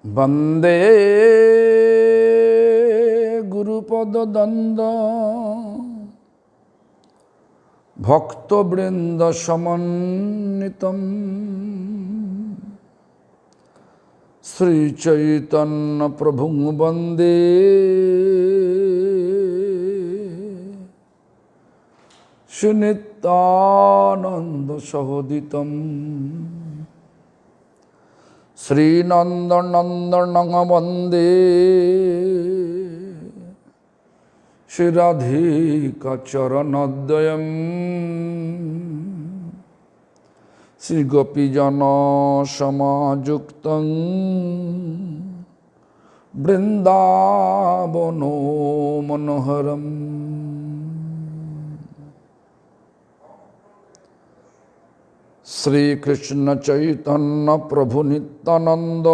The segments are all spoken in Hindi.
वंदे गुरुपद दंद भक्तवृंद समन्वितम् श्रीचैतन्य प्रभु वंदे श्रीनित्यानंद सहोदितम् श्रीनंदनंदन वंदे श्रीराधिका चरणोदयम् श्रीगोपीजन समायुक्तं वृंदावनो मनोहरम्। श्री कृष्ण चैतन्य प्रभु नित्यानंद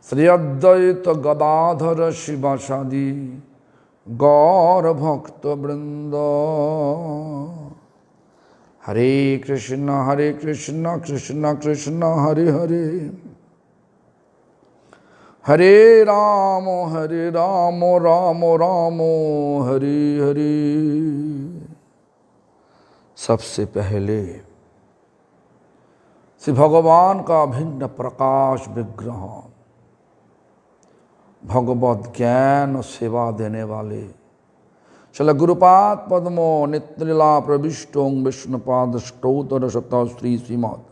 श्री अद्वैत गदाधर शिवासादि गौर भक्त वृंद। हरे कृष्ण कृष्ण कृष्ण हरे हरे, हरे राम राम राम हरे हरे। सबसे पहले श्री भगवान का भिन्न प्रकाश विग्रह, भगवत ज्ञान सेवा देने वाले चल गुरुपाद पद्मो नित्यलीला प्रविष्टों विष्णुपाद स्तोत्र शत श्री श्रीमद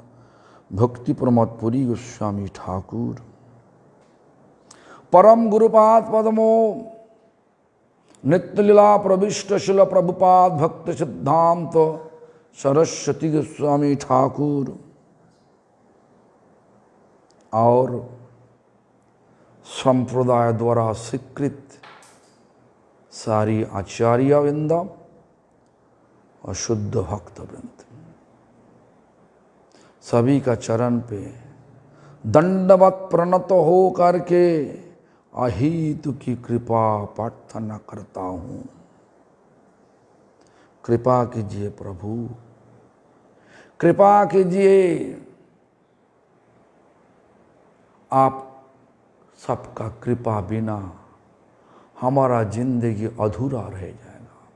भक्ति प्रमोद पुरी गोस्वामी ठाकुर परम गुरुपाद पद्मो नित्यलीला प्रविष्ट शिल प्रभुपाद भक्त सिद्धांत सरस्वती गोस्वामी ठाकुर और संप्रदाय द्वारा स्वीकृत सारी आचार्य वृंद और शुद्ध भक्त वृंद सभी का चरण पे दंडवत प्रणत हो करके अहितु की कृपा प्रार्थना करता हूँ। कृपा कीजिए प्रभु, कृपा कीजिए। आप सबका कृपा बिना हमारा जिंदगी अधूरा रह जाएगा।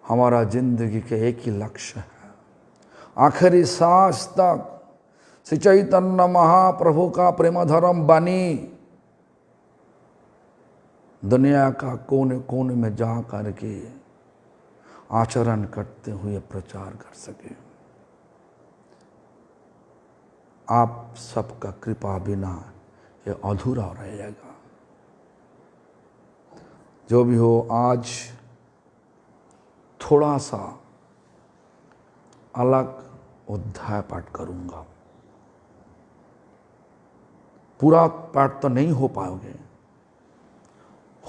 हमारा जिंदगी का एक ही लक्ष्य है, आखिरी सांस तक श्री चैतन्य महाप्रभु का प्रेम धर्म बनी दुनिया का कोने कोने में जा करके आचरण करते हुए प्रचार कर सके। आप सबका कृपा बिना ये अधूरा रहेगा। जो भी हो, आज थोड़ा सा अलग अध्याय पाठ करूंगा। पूरा पाठ तो नहीं हो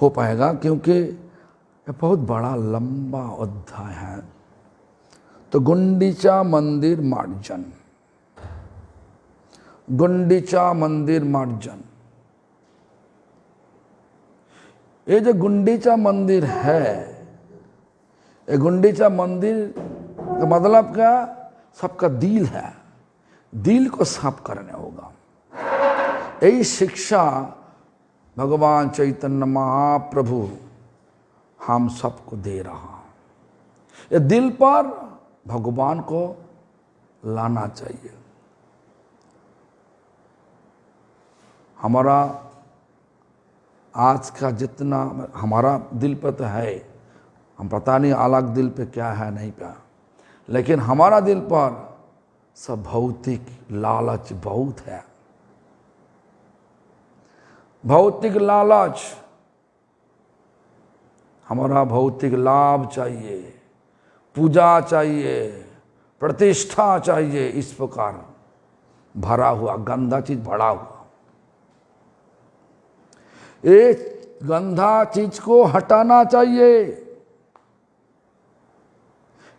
पाएगा क्योंकि ये बहुत बड़ा लंबा अध्याय है। तो गुंडीचा मंदिर मार्जन, गुंडीचा मंदिर मार्जन। ये जो गुंडीचा मंदिर है, ये गुंडीचा मंदिर का मतलब क्या? सबका दिल है, दिल को साफ करने होगा। यही शिक्षा भगवान चैतन्य महाप्रभु हम सबको दे रहा। ये दिल पर भगवान को लाना चाहिए। हमारा आज का जितना हमारा दिल पे तो है, हम पता नहीं अलग दिल पे क्या है नहीं क्या, लेकिन हमारा दिल पर सब भौतिक लालच बहुत है। भौतिक लालच, हमारा भौतिक लाभ चाहिए, पूजा चाहिए, प्रतिष्ठा चाहिए, इस प्रकार भरा हुआ गंदा चीज भरा हुआ। ये गंदा चीज को हटाना चाहिए।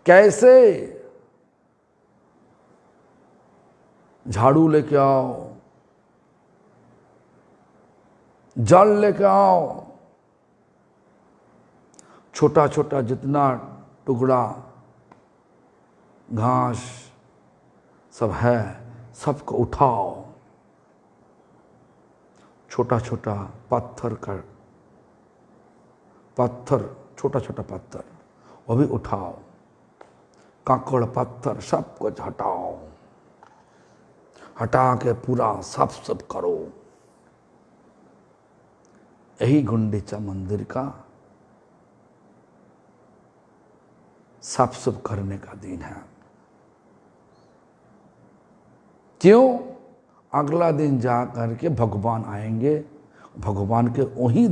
कैसे? झाड़ू लेके आओ, जल लेके आओ, छोटा छोटा जितना टुकड़ा घास सब है, सबको उठाओ। छोटा छोटा पत्थर छोटा छोटा पत्थर वो भी उठाओ, काकड़ पत्थर सब कुछ हटाओ, हटा के पूरा साफ करो। यही गुंडीचा मंदिर का साफ करने का दिन है। क्यों? अगला दिन जा करके भगवान आएंगे, भगवान के वही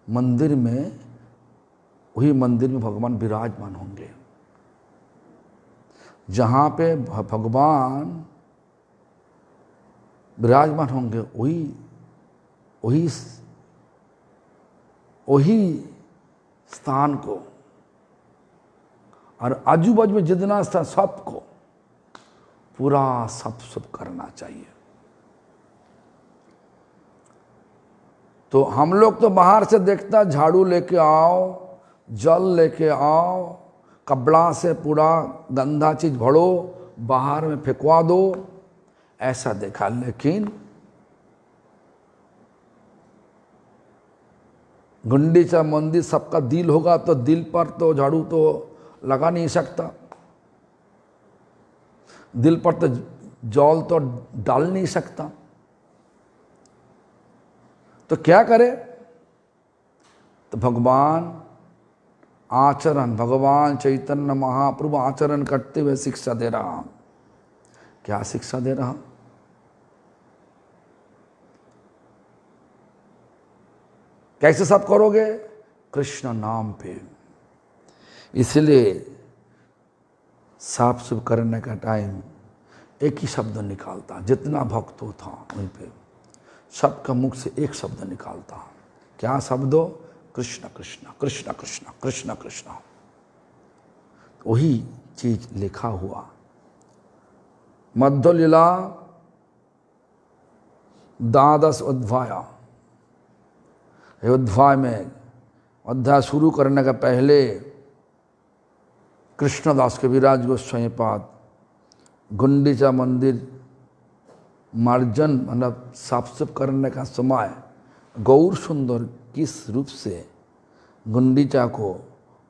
मंदिर में भगवान विराजमान होंगे। जहाँ पे भगवान विराजमान होंगे वही स्थान को और आजू बाजू में जितना स्थान सबको पूरा सब करना चाहिए। तो हम लोग तो बाहर से देखता, झाड़ू लेके आओ, जल लेके आओ, कपड़ा से पूरा गंदा चीज भरो, बाहर में फेंकवा दो, ऐसा देखा। लेकिन गुंडीचा मंदिर सबका दिल होगा तो दिल पर तो झाड़ू तो लगा नहीं सकता, दिल पर तो जल तो डाल नहीं सकता। तो क्या करे? तो भगवान आचरण, भगवान चैतन्य महाप्रभु आचरण करते हुए शिक्षा दे रहा। क्या शिक्षा दे रहा? कैसे सब करोगे? कृष्ण नाम पे। इसलिए साफ सुफ करने का टाइम एक ही शब्द निकालता, जितना भक्त हो था वहीं पे सबका मुख से एक शब्द निकालता। क्या शब्द? कृष्ण कृष्ण कृष्ण कृष्ण कृष्ण कृष्ण। वही चीज लिखा हुआ मध्य लीला द्वादश अध्याय। अध्याय में अध्याय शुरू करने का पहले कृष्णदास कविराज गोस्वामी पाद गुंडीचा मंदिर मार्जन मतलब साफ सुफ करने का समय गौर सुंदर किस रूप से गुंडीचा को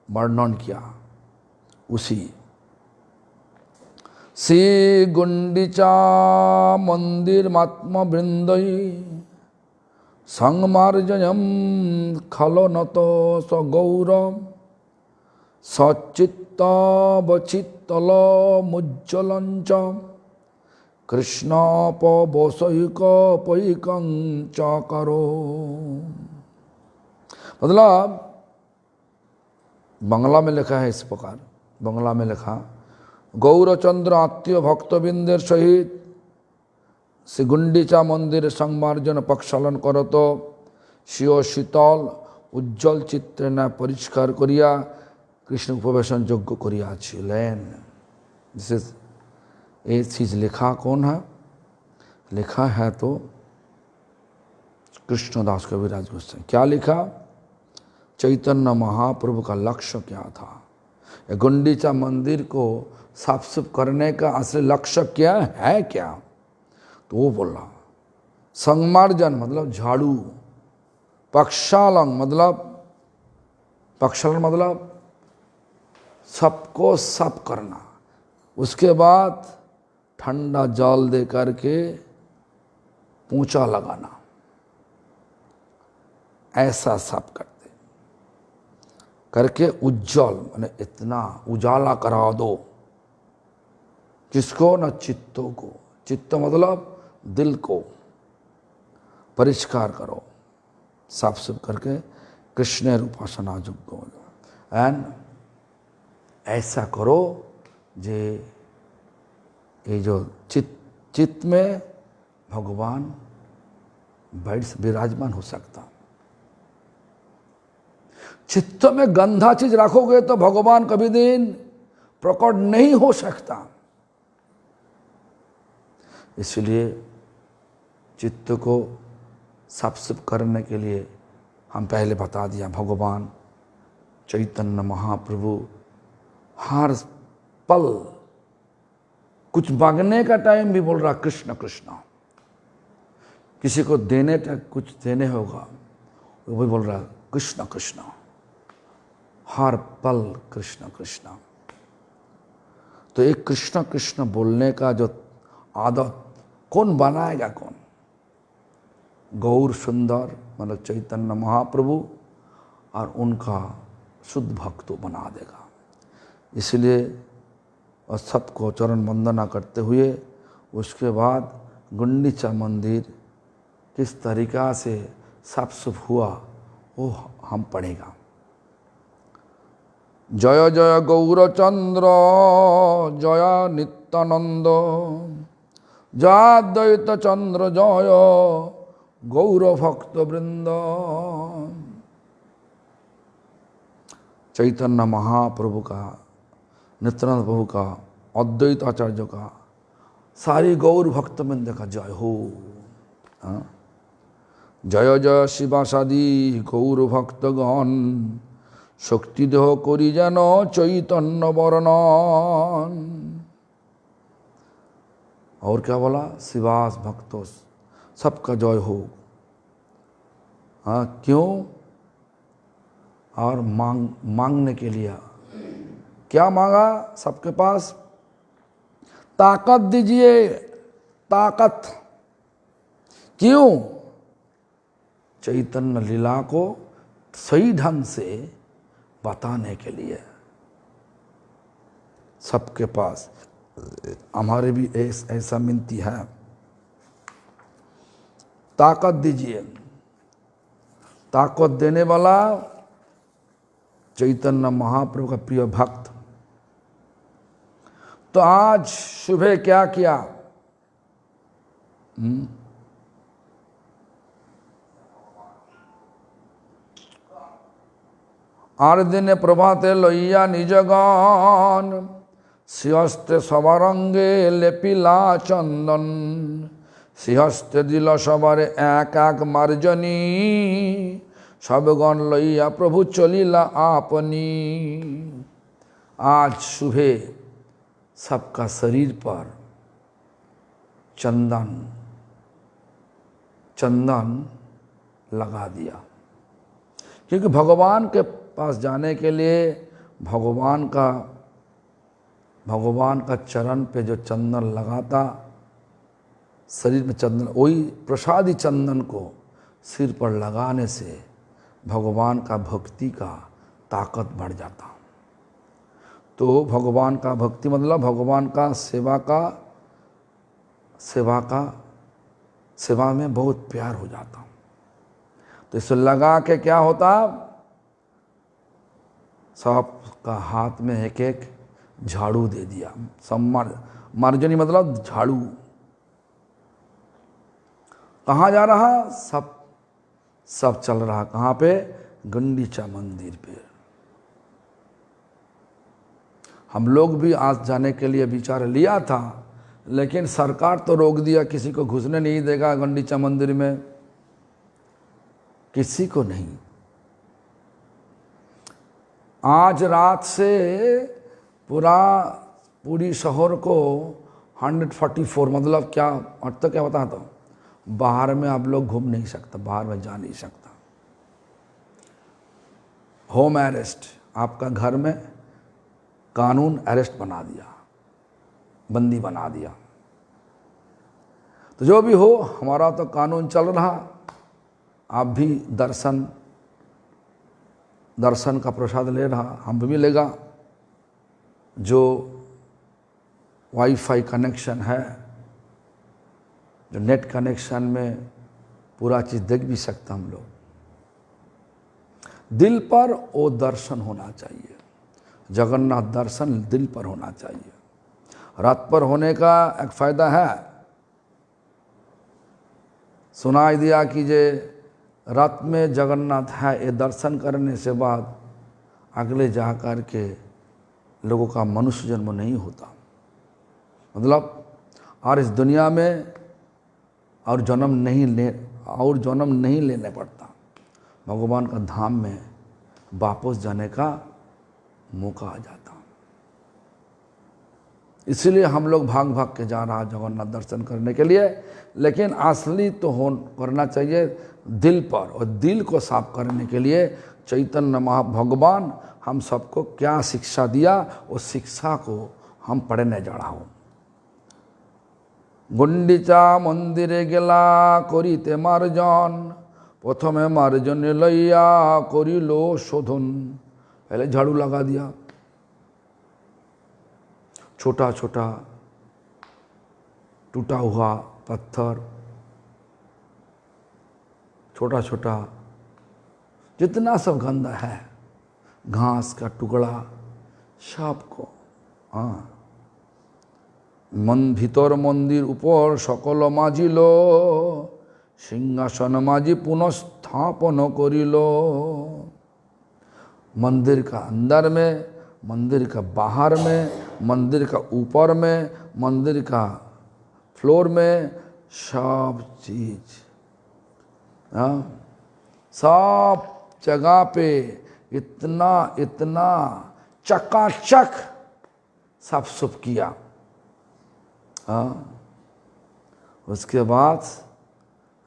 वर्णन किया, उसी श्री गुंडीचा मंदिर महात्मा वृंदई संगमार्जनम खलो नतो स गौरम सचित्तवचित्तल मुज्ज्वलंच कृष्णोपवसैक पैकं च करो। मतलब बंगला में लिखा है इस प्रकार, बंगला में लिखा गौरचंद्र आत्मीय भक्तबिंदेर सहित श्री गुंडीचा मंदिर संमार्जन पक्षालन करतो शिव शीतल उज्ज्वल चित्रे न परिष्कार करिया कृष्ण उपवेशन योग्य करिया छिलेन। ये चीज लिखा कौन है? लिखा है तो कृष्णदास कविराज गोस्वामी। क्या लिखा? चैतन्य महाप्रभु का लक्ष्य क्या था? गुंडीचा मंदिर को साफ सुफ करने का असली लक्ष्य क्या है? क्या? तो वो बोला संमार्जन मतलब झाड़ू, पक्षालन मतलब सबको साफ करना, उसके बाद ठंडा जल दे करके पोंछा लगाना, ऐसा साफ करते करके उज्जवल माने इतना उजाला करा दो। किसको? न चित्तों को, चित्त मतलब दिल को परिष्कार करो, साफ सुफ करके कृष्ण उपासना योग्य हो जाओ। एंड ऐसा करो जे ये जो चित्त में भगवान विराजमान हो सकता। चित्त में गंदा चीज रखोगे तो भगवान कभी दिन प्रकट नहीं हो सकता। इसलिए चित्त को साफ सुफ करने के लिए हम पहले बता दिया, भगवान चैतन्य महाप्रभु हर पल कुछ मांगने का टाइम भी बोल रहा कृष्ण कृष्ण, किसी को देने तक कुछ देने होगा वो भी बोल रहा कृष्ण कृष्ण, हर पल कृष्ण कृष्ण। तो एक कृष्ण कृष्ण बोलने का जो आदत कौन बनाएगा, कौन? गौर सुंदर मतलब चैतन्य महाप्रभु और उनका शुद्ध भक्त तो बना देगा। इसलिए और सबको चरण वंदना करते हुए उसके बाद गुंडीचा मंदिर किस तरीका से साफ सुफ हुआ वो हम पढ़ेगा। जय जय गौरचंद्र जय नित्यानंद, जय चंद्र जय गौर भक्त वृंद। चैतन्य महाप्रभु का, नित्यानंद प्रभु का, अद्वैत आचार्य का, सारी गौर भक्त वृंद का जय हो। जय जय शिवासादि गौर भक्तगण, शक्ति देह करी जेन चैतन्य वर्णन। और क्या बोला? शिवास भक्तों सबका जय हो। हाँ, क्यों? और मांगने के लिए क्या मांगा? सबके पास ताकत दीजिए, ताकत। क्यों? चैतन्य लीला को सही ढंग से बताने के लिए। सबके पास हमारे भी ऐसा मिनती है, ताकत दीजिए। ताकत देने वाला चैतन्य महाप्रभु का प्रिय भक्त। तो आज सुबह क्या किया? आर दिन प्रभाते लइया निज गान, सिंहस्ते सबारंगे लेपिला चंदन। सिंहस्ते दिल सबारे एक एक मार्जनी, सबगण लइया प्रभु चलिला आपनी। आज सुबह सबका शरीर पर चंदन लगा दिया, क्योंकि भगवान के पास जाने के लिए भगवान का चरण पे जो चंदन लगाता, शरीर में चंदन, वही प्रसादी चंदन को सिर पर लगाने से भगवान का भक्ति का ताकत बढ़ जाता। तो भगवान का भक्ति मतलब भगवान का सेवा में बहुत प्यार हो जाता। तो इसे लगा के क्या होता? सबका हाथ में एक एक झाड़ू दे दिया। मार्जनी मतलब झाड़ू। कहाँ जा रहा? सब चल रहा कहाँ पे? गुंडीचा मंदिर पे। हम लोग भी आज जाने के लिए विचार लिया था, लेकिन सरकार तो रोक दिया, किसी को घुसने नहीं देगा गुंडीचा मंदिर में, किसी को नहीं। आज रात से पूरी शहर को 144 मतलब क्या अर्थ क्या बता दो, बाहर में आप लोग घूम नहीं सकता, बाहर में जा नहीं सकता। होम अरेस्ट, आपका घर में कानून अरेस्ट बना दिया, बंदी बना दिया। तो जो भी हो, हमारा तो कानून चल रहा। आप भी दर्शन का प्रसाद ले रहा, हम भी लेगा। जो वाईफाई कनेक्शन है, जो नेट कनेक्शन में पूरा चीज़ देख भी सकता हम लोग। दिल पर वो दर्शन होना चाहिए, जगन्नाथ दर्शन दिल पर होना चाहिए। रात पर होने का एक फ़ायदा है, सुनाई दिया कि जे रात में जगन्नाथ है, ये दर्शन करने से बाद अगले जा कर के लोगों का मनुष्य जन्म नहीं होता, मतलब और इस दुनिया में और जन्म नहीं लेने पड़ता। भगवान का धाम में वापस जाने का मौका आ जाता। इसलिए हम लोग भाग भाग के जा रहा जगन्नाथ दर्शन करने के लिए। लेकिन असली तो हो करना चाहिए दिल पर, और दिल को साफ करने के लिए चैतन्य महाभगवान हम सबको क्या शिक्षा दिया, उस शिक्षा को हम पढ़ने जा रहा हूँ। गुंडिचा मंदिरे गेला करिते मार्जन, प्रथमे मार्जन लइया करिलो शोधन। पहले झाड़ू लगा दिया, छोटा छोटा टूटा हुआ पत्थर, छोटा छोटा जितना सब गंदा है, घास का टुकड़ा, सबको ভিতর মন্দির উপর সকল মাজিল, सिंहासन माजी पुनस्थापन करिल। मंदिर का अंदर में, मंदिर का बाहर में, मंदिर का ऊपर में, मंदिर का फ्लोर में, सब चीज सब जगह पे इतना इतना चकाचक साफ सुफ किया। उसके बाद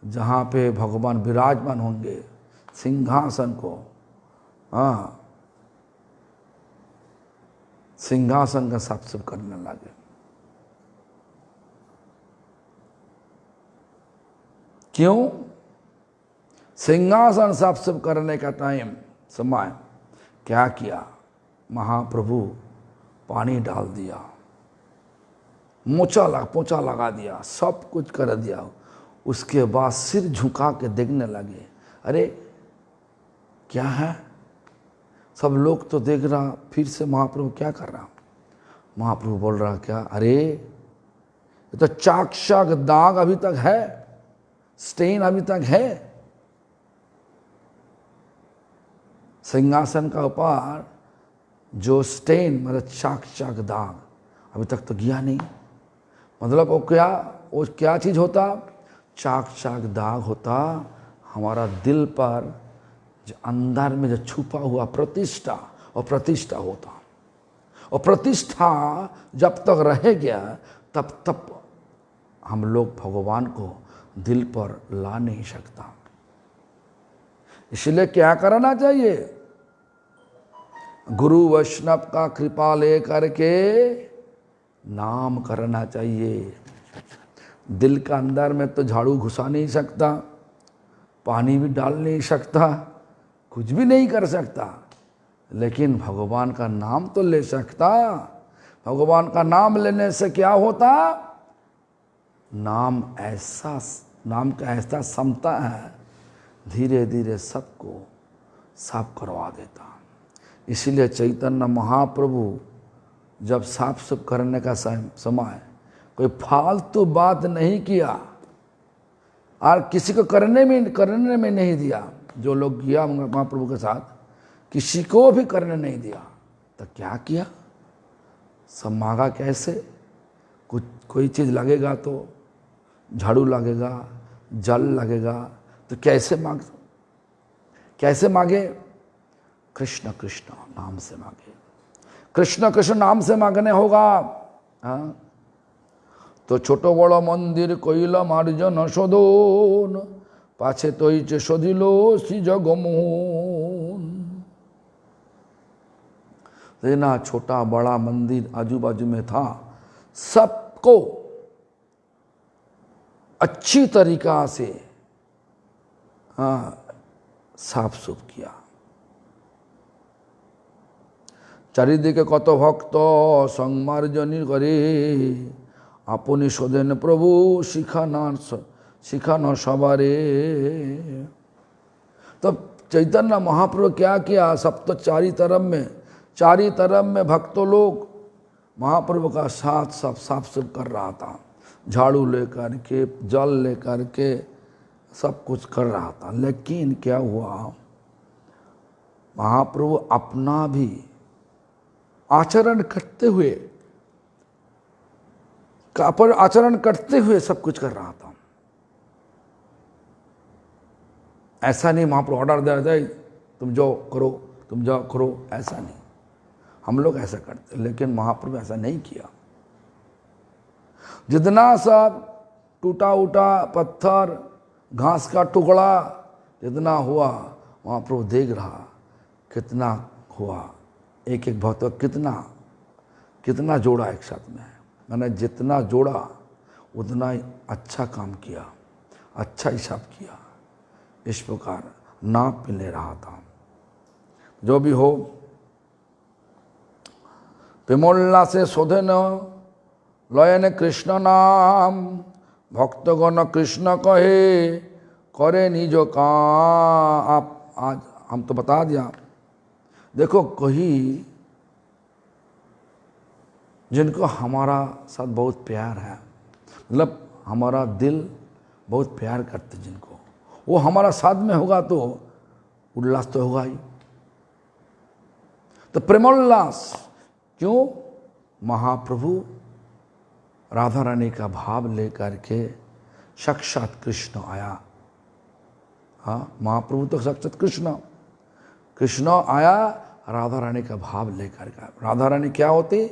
जहाँ पे भगवान विराजमान होंगे सिंहासन को, सिंहासन का साफ सुफ करने लगे। क्यों? सिंहासन साफ सुफ करने का टाइम समय क्या किया? महाप्रभु पानी डाल दिया, पोंछा लगा दिया, सब कुछ कर दिया। उसके बाद सिर झुका के देखने लगे, अरे क्या है? सब लोग तो देख रहा, फिर से महाप्रभु क्या कर रहा? महाप्रभु बोल रहा क्या? अरे ये तो चाक शाक दाग अभी तक है, स्टेन अभी तक है। सिंहासन का ऊपर जो स्टेन मतलब चाक चाक दाग अभी तक तो गया नहीं। मतलब वो क्या चीज़ होता? चाक चाक दाग होता हमारा दिल पर, जो अंदर में जो छुपा हुआ प्रतिष्ठा, और प्रतिष्ठा होता। और प्रतिष्ठा जब तक रह गया तब तक हम लोग भगवान को दिल पर ला नहीं सकता। इसलिए क्या करना चाहिए? गुरु वैष्णव का कृपा ले करके नाम करना चाहिए। दिल का अंदर में तो झाड़ू घुसा नहीं सकता, पानी भी डाल नहीं सकता, कुछ भी नहीं कर सकता, लेकिन भगवान का नाम तो ले सकता। भगवान का नाम लेने से क्या होता? नाम का ऐसा क्षमता है, धीरे धीरे सबको साफ करवा देता। इसीलिए चैतन्य महाप्रभु जब साफ सुफ करने का समय कोई फालतू बात नहीं किया और किसी को करने में नहीं दिया। जो लोग किया महाप्रभु के साथ, किसी को भी करने नहीं दिया। तो क्या किया? सब मांगा कैसे? कोई चीज़ लगेगा तो झाड़ू लगेगा, जल लगेगा, तो कैसे मांगे? कृष्ण कृष्ण नाम से मांगे। कृष्ण कृष्ण नाम से मांगने होगा। तो छोटो बड़ो मंदिर कइल मार्जन शोधन, पाछे तोइचे शोधिलो श्री जगमोहन। ना छोटा बड़ा मंदिर आजू बाजू में था, सबको अच्छी तरीका से साफ सुफ किया। चारिदिके कत भक्त संमार्जनी करे, अपनी शोधन प्रभु शिखाना सबारे। तब चैतन्य महाप्रभु क्या किया? सब तो चारी तरफ में भक्तों लोग महाप्रभु का साथ सब साफ सुफ कर रहा था। झाड़ू लेकर के, जल लेकर के सब कुछ कर रहा था। लेकिन क्या हुआ? महाप्रभु अपना भी आचरण करते हुए सब कुछ कर रहा था। ऐसा नहीं महाप्रभु ऑर्डर दे दे तुम जाओ करो, ऐसा नहीं। हम लोग ऐसा करते, लेकिन महाप्रभु ऐसा नहीं किया। जितना सब टूटा उटा पत्थर, घास का टुकड़ा जितना हुआ, महाप्रभु देख रहा कितना हुआ, एक एक भक्त कितना कितना जोड़ा एक साथ में। मैंने जितना जोड़ा उतना ही अच्छा काम किया, अच्छा हिसाब किया। इस प्रकार नाप ले रहा था। जो भी हो, प्रेमोल्ला से शोधन लयन कृष्ण नाम, भक्तगण कृष्ण कहे करे निज काम। आप आज हम तो बता दिया। देखो कहीं जिनको हमारा साथ बहुत प्यार है, मतलब हमारा दिल बहुत प्यार करते जिनको, वो हमारा साथ में होगा तो उल्लास तो होगा ही। तो प्रेमोल्लास क्यों? महाप्रभु राधा रानी का भाव लेकर के साक्षात कृष्ण आया। हाँ, महाप्रभु तो साक्षात कृष्ण आया राधा रानी का भाव लेकर के। राधा रानी क्या होती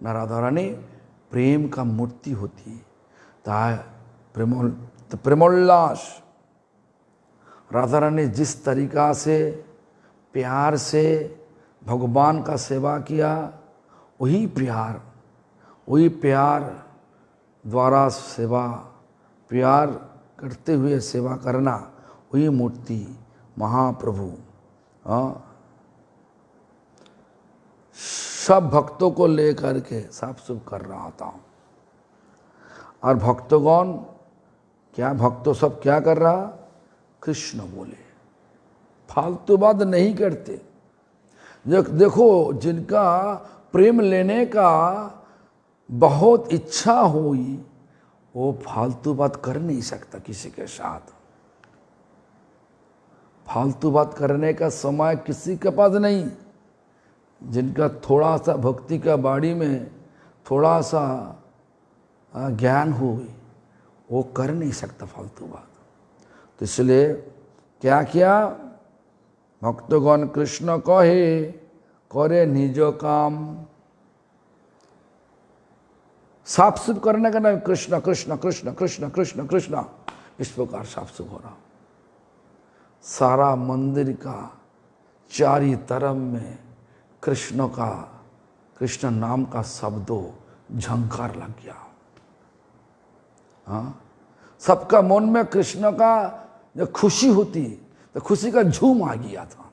ना? राधा रानी प्रेम का मूर्ति होती। प्रेमोल्लास, राधा रानी जिस तरीका से प्यार से भगवान का सेवा किया, वही प्यार द्वारा सेवा, प्यार करते हुए सेवा करना, वही मूर्ति महाप्रभु सब भक्तों को लेकर के साफ सुफ कर रहा था। और भक्तगण क्या, भक्तों सब क्या कर रहा? कृष्ण बोले, फालतू बात नहीं करते। देखो जिनका प्रेम लेने का बहुत इच्छा हुई, वो फालतू बात कर नहीं सकता किसी के साथ। फालतू बात करने का समय किसी के पास नहीं। जिनका थोड़ा सा भक्ति का बाड़ी में थोड़ा सा ज्ञान हुई, वो कर नहीं सकता फालतू बात। तो इसलिए क्या किया? भक्तगण कृष्ण कहे करे निज काम। साफ सुफ करने का नाम कृष्ण कृष्ण कृष्ण कृष्ण कृष्ण कृष्ण, इस प्रकार साफ सुफ हो रहा। सारा मंदिर का चारी तरफ में कृष्ण का, कृष्ण नाम का शब्दों झंकार लग गया। हाँ, सबका मन में कृष्ण का जो खुशी होती, तो खुशी का झूम आ गया था।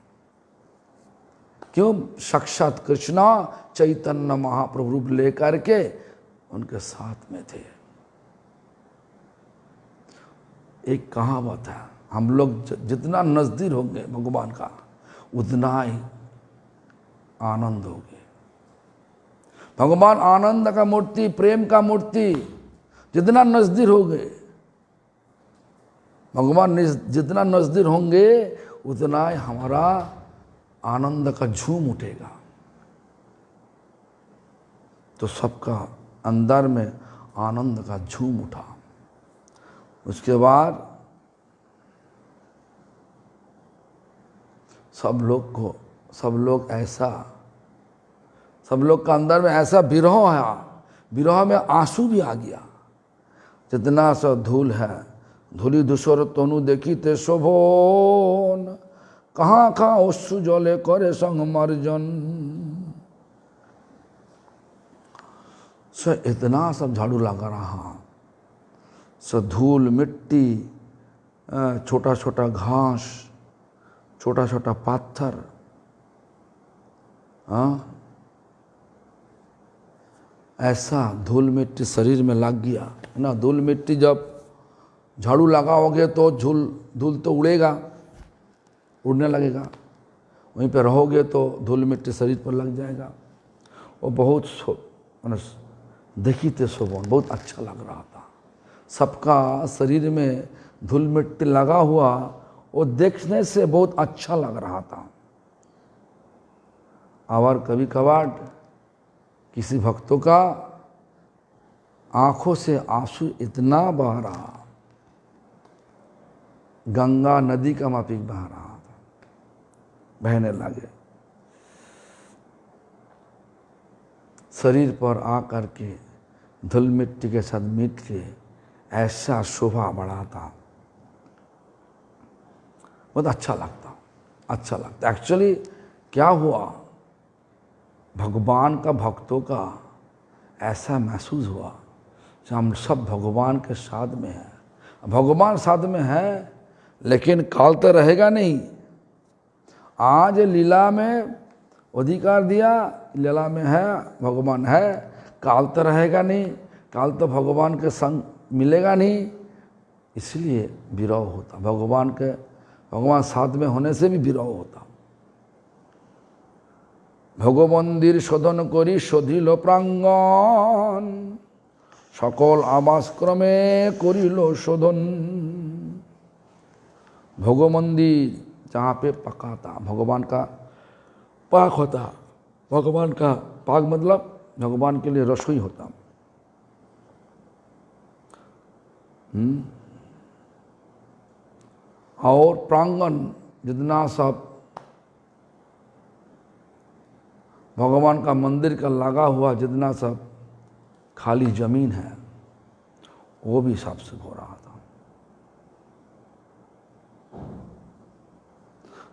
क्यों? साक्षात कृष्ण चैतन्य महाप्रभु रूप लेकर के उनके साथ में थे। एक कहावत है, हम लोग जितना नजदीक होंगे भगवान का, उतना ही आनंद होगे। भगवान आनंद का मूर्ति, प्रेम का मूर्ति, जितना नजदीक होंगे भगवान, जितना नजदीक होंगे उतना ही हमारा आनंद का झूम उठेगा। तो सबका अंदर में आनंद का झूम उठा। उसके बाद सब लोग का अंदर में ऐसा विरह है, विरह में आंसू भी आ गया। जितना सा धूल है, धूली धूसर तनु देखी ते शोभन, कहाँ कहाँ ओस्सु जले करे संग मर्जन। सो इतना सब झाड़ू लगा रहा, सो धूल मिट्टी, छोटा छोटा घास, छोटा छोटा पत्थर, ऐसा धूल मिट्टी शरीर में लग गया ना। धूल मिट्टी जब झाड़ू लगाओगे तो धूल तो उड़ेगा, उड़ने लगेगा। वहीं पे रहोगे तो धूल मिट्टी शरीर पर लग जाएगा। वो बहुत देखी थे शोभन, बहुत अच्छा लग रहा था। सबका शरीर में धूल मिट्टी लगा हुआ, वो देखने से बहुत अच्छा लग रहा था। और कभी कभार किसी भक्तों का आंखों से आंसू इतना बह रहा, गंगा नदी का माफिक बह रहा था, बहने लगे। शरीर पर आ करके धूल मिट्टी के साथ मिट के ऐसा शोभा बढ़ाता, बहुत अच्छा लगता। एक्चुअली क्या हुआ, भगवान का भक्तों का ऐसा महसूस हुआ कि हम सब भगवान के साथ में हैं। भगवान साथ में है, लेकिन काल तो रहेगा नहीं। आज लीला में अधिकार दिया, लीला में है, भगवान है, काल तो रहेगा नहीं, काल तो भगवान के संग मिलेगा नहीं, इसलिए विरह होता। भगवान साथ में होने से भी विरह होता। भगवंदिर शोधन करी शोधिल प्रांगण, सकल आवास क्रमे करिल शोधन। भगवंदिर जहाँ पे पका था, भगवान का पाक होता, भगवान का पाक मतलब भगवान के लिए रसोई होता। और प्रांगण जितना सब भगवान का मंदिर का लगा हुआ जितना सब खाली जमीन है, वो भी साफ सुफ हो रहा था।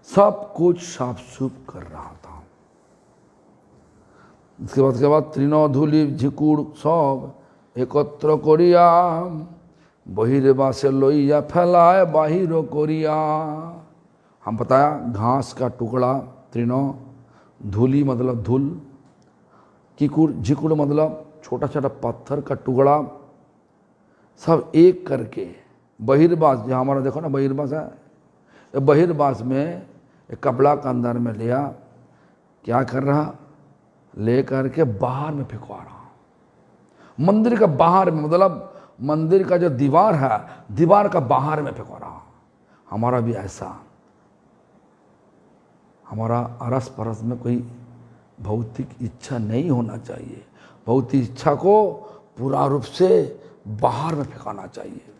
सब कुछ साफ सुफ कर रहा था। इसके बाद तृण धूलि झिकुड़ सब एकत्र करिया, बहिर्बासे लइया फैलाए बाहिर करिया। हम बताया घास का टुकड़ा, तृण, धूलि मतलब धूल, किकुड़ झिकुड़ मतलब छोटा छोटा पत्थर का टुकड़ा, सब एक करके बहिर्बास, जो हमारा देखो ना बहिर्बास है, बहिर्बास में एक कपड़ा का अंदर में लिया, क्या कर रहा, ले करके बाहर में फेंकवा रहा। मंदिर का बाहर में मतलब मंदिर का जो दीवार है, दीवार का बाहर में फेंकवा रहा। हमारा भी ऐसा, हमारा अरस परस में कोई भौतिक इच्छा नहीं होना चाहिए। भौतिक इच्छा को पूरा रूप से बाहर में फेंकाना चाहिए।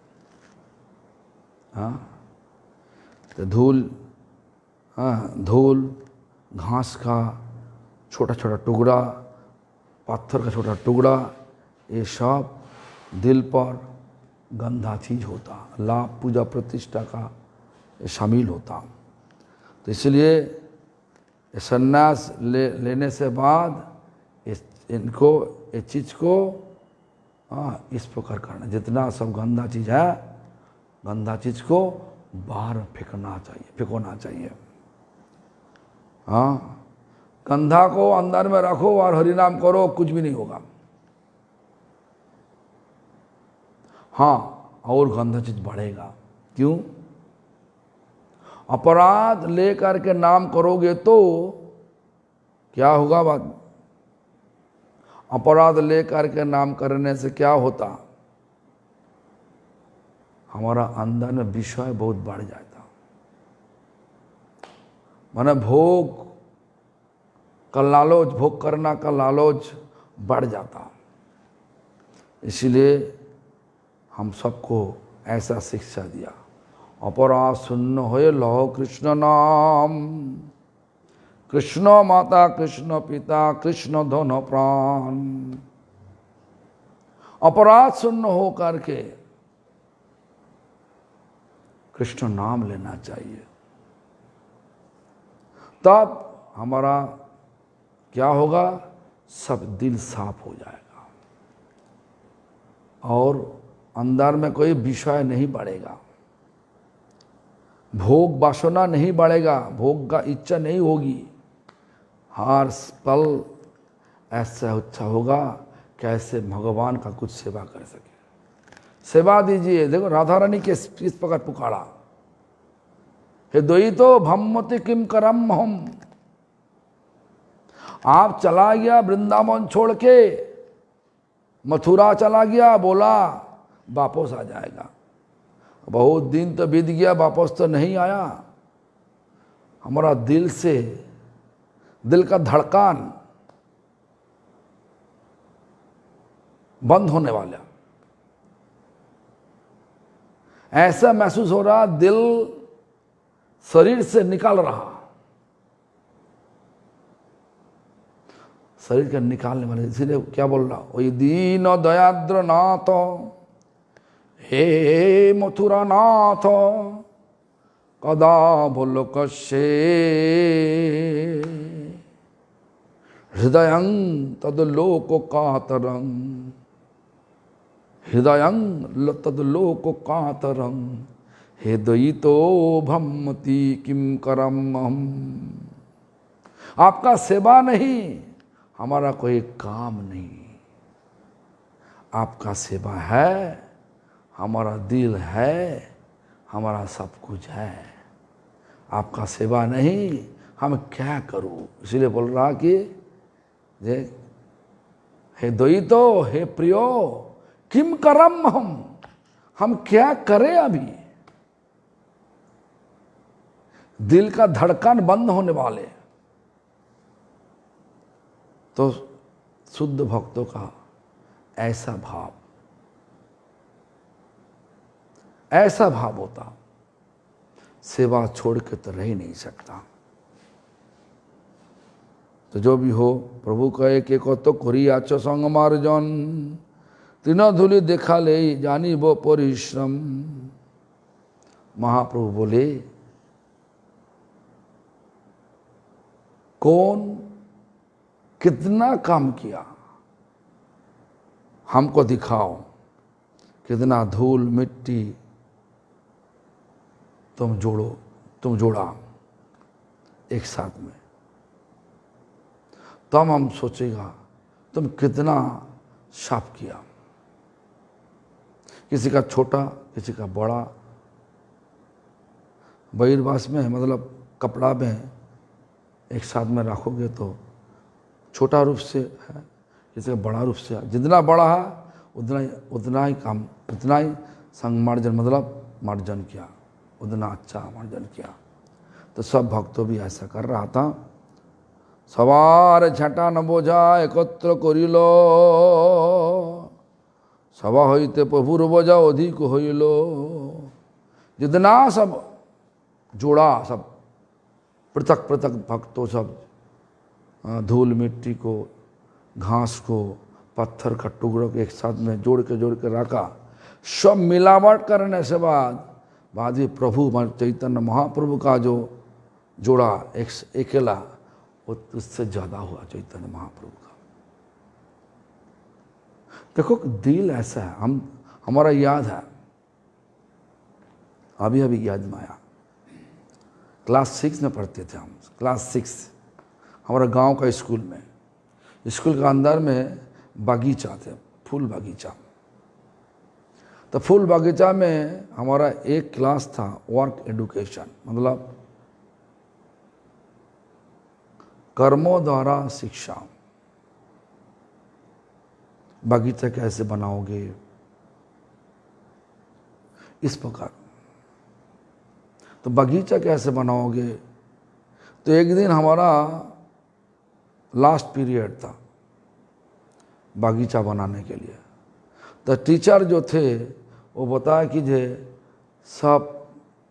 हाँ, तो धूल, हाँ धूल, घास का छोटा छोटा टुकड़ा, पत्थर का छोटा टुकड़ा, ये सब दिल पर गंदा चीज होता, लाभ पूजा प्रतिष्ठा का ये शामिल होता। तो इसलिए संन्यास लेने से बाद इनको इस चीज़ को इस प्रकार करना, जितना सब गंदा चीज़ है, गंदा चीज़ को बाहर फेंकना चाहिए। हाँ, गंधा को अंदर में रखो और हरिनाम करो, कुछ भी नहीं होगा। हाँ, और गंदा चीज बढ़ेगा। क्यों? अपराध लेकर के नाम करोगे तो क्या होगा बात? अपराध लेकर के नाम करने से क्या होता? हमारा अंदर में विषय बहुत बढ़ जाता, माने भोग का लालच, भोग करना का लालच बढ़ जाता। इसलिए हम सबको ऐसा शिक्षा दिया, अपराध सुन्न होए लहो कृष्ण नाम, कृष्ण माता कृष्ण पिता कृष्ण धन प्राण। अपराध सुन्न हो करके कृष्ण नाम लेना चाहिए, तब हमारा क्या होगा, सब दिल साफ हो जाएगा और अंदर में कोई विषय नहीं बढ़ेगा, भोग वासना नहीं बढ़ेगा, भोग का इच्छा नहीं होगी। हर पल ऐसा इच्छा होगा कैसे भगवान का कुछ सेवा कर सके, सेवा दीजिए। देखो राधा रानी के इस प्रकार पुकारा, हे द्वैतो भम्मति किम करम हम। आप चला गया वृंदावन छोड़ के, मथुरा चला गया, बोला वापस आ जाएगा। बहुत दिन तो बीत गया, वापस तो नहीं आया। हमारा दिल से, दिल का धड़कन बंद होने वाला, ऐसा महसूस हो रहा दिल शरीर से निकल रहा। शरीर के निकालने वाले, इसीलिए क्या बोल रहा, वही दीन दयाद्र नाथ हे मथुरा नाथ कदा बोलो कश्ये हृदयं तदलोक कातरं हृदयं तदलोक कातरं हे दयितो भम्मति किम करम हम। आपका सेवा नहीं, हमारा कोई काम नहीं। आपका सेवा है, हमारा दिल है, हमारा सब कुछ है। आपका सेवा नहीं, हम क्या करूं। इसलिए बोल रहा कि हे द्वैतो, हे प्रियो, किम करम हम क्या करें। अभी दिल का धड़कन बंद होने वाले। तो शुद्ध भक्तों का ऐसा भाव होता, सेवा छोड़ के तो रह ही नहीं सकता। तो जो भी हो, प्रभु कहे कि कत करी आच संग मार्जन तीन धूलि देखा ले जानी वो परिश्रम। महाप्रभु बोले, कौन कितना काम किया हमको दिखाओ, कितना धूल मिट्टी तुम जोड़ा एक साथ में, तब हम सोचेगा तुम कितना साफ किया। किसी का छोटा, किसी का बड़ा, बहिर्वास में मतलब कपड़ा में एक साथ में रखोगे तो छोटा रूप से है, किसी का बड़ा रूप से है। जितना बड़ा है उतना ही काम, उतना ही संमार्जन मतलब मार्जन किया, उतना अच्छा मार्जन किया। तो सब भक्तों भी ऐसा कर रहा था। सवार छटा न बोझा एकत्र करिल, सभा हईते प्रभुर बोझा अधिक हईल। जितना सब जोड़ा, सब पृथक पृथक भक्तों, सब धूल मिट्टी को, घास को, पत्थर का टुकड़ों को एक साथ में जोड़ के रखा। सब मिलावट करने से बाद ही प्रभु चैतन्य महाप्रभु का जो जोड़ा अकेला, वो उससे ज़्यादा हुआ चैतन्य महाप्रभु का। देखो दिल ऐसा है, हमारा याद है, अभी याद में आया। क्लास 6 में पढ़ते थे हम, क्लास 6, हमारा गांव का स्कूल में, स्कूल के अंदर में बागीचा थे, फूल बागीचा। तो फूल बागीचा में हमारा एक क्लास था वर्क एडुकेशन, मतलब कर्मों द्वारा शिक्षा। बागीचा कैसे बनाओगे, इस प्रकार। तो बगीचा कैसे बनाओगे, तो एक दिन हमारा लास्ट पीरियड था बागीचा बनाने के लिए। तो टीचर जो थे वो बताया कि जे सब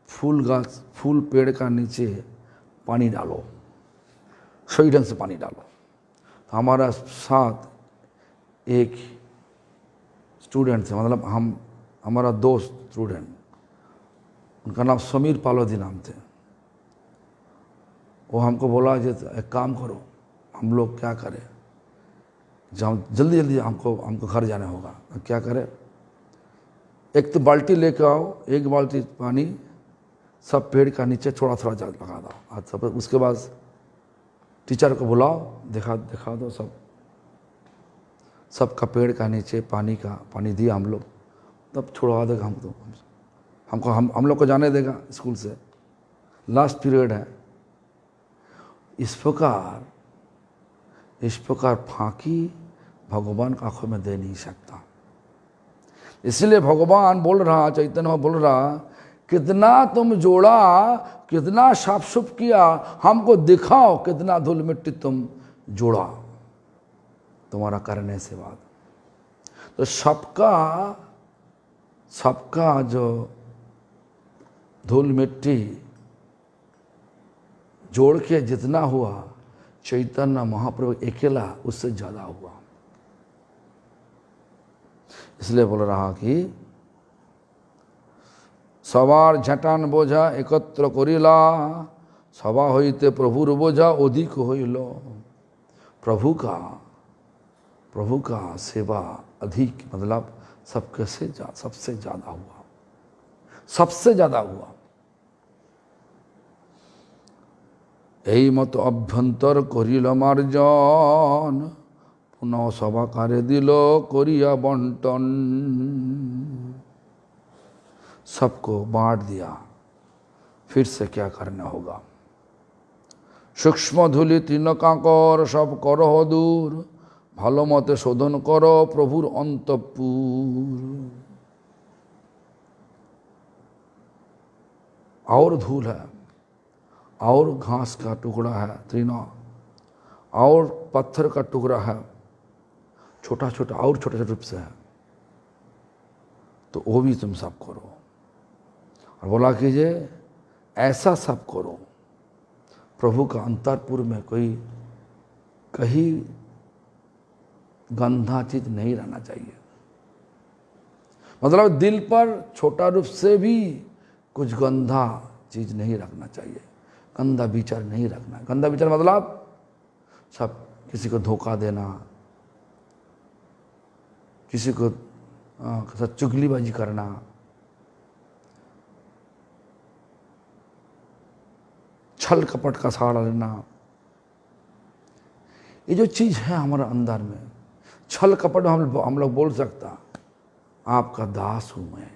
फूल पेड़ का नीचे पानी डालो, सही ढंग से पानी डालो। तो हमारा साथ एक स्टूडेंट थे, मतलब हमारा दोस्त स्टूडेंट, उनका नाम समीर पालोधी नाम थे। वो हमको बोला कि एक काम करो, हम लोग क्या करें, जब जल्दी हमको घर जाना होगा, क्या करें, एक तो बाल्टी लेके आओ, एक बाल्टी पानी सब पेड़ का नीचे थोड़ा लगा दो हाथ सब। उसके बाद टीचर को बुलाओ, दिखा दो सबका पेड़ का नीचे पानी दिया हम लोग, तब छुड़वा देगा हम लोग को जाने देगा स्कूल से, लास्ट पीरियड है। इस प्रकार फांकी भगवान का आंखों में दे नहीं सकता। इसलिए भगवान बोल रहा, चैतन्य बोल रहा, कितना तुम जोड़ा, कितना साफ सुफ किया, हमको दिखाओ कितना धूल मिट्टी तुम जोड़ा तुम्हारा करने से बाद। तो सबका जो धूल मिट्टी जोड़ के जितना हुआ, चैतन्य महाप्रभु अकेला उससे ज्यादा हुआ। इसलिए बोल रहा कि सवार झटान बोझा एकत्र करिला, सभा होते प्रभुर बोझा अधिक होइल। प्रभु का सेवा अधिक मतलब सबसे ज्यादा हुआ, सबसे ज्यादा हुआ। এই মতো অভ্যন্তর করিল মার্জন, পুনঃ সভাকারে দিল করিয়া বন্টন। सबको बांट दिया, फिर से क्या करना होगा। सूक्ष्म धूलि तृण कांकर सब करह दूर, ভালো মতে শোধন করো প্রভুর অন্তঃপুর। और धूल है, और घास का टुकड़ा है तृण, और पत्थर का टुकड़ा है छोटा छोटा, और छोटे छोटे रूप से है, तो वो भी तुम सब करो। और बोला कीजिए ऐसा सब करो, प्रभु का अंतरपुर में कोई कहीं गंदा चीज नहीं रहना चाहिए। मतलब दिल पर छोटा रूप से भी कुछ गंदा चीज नहीं रखना चाहिए, गंदा विचार नहीं रखना। गंदा विचार मतलब सब किसी को धोखा देना, किसी को चुगलीबाजी करना, छल कपट का सहारा लेना। ये जो चीज है हमारे अंदर में, छल कपट में हम लोग बोल सकता आपका दास हूं मैं।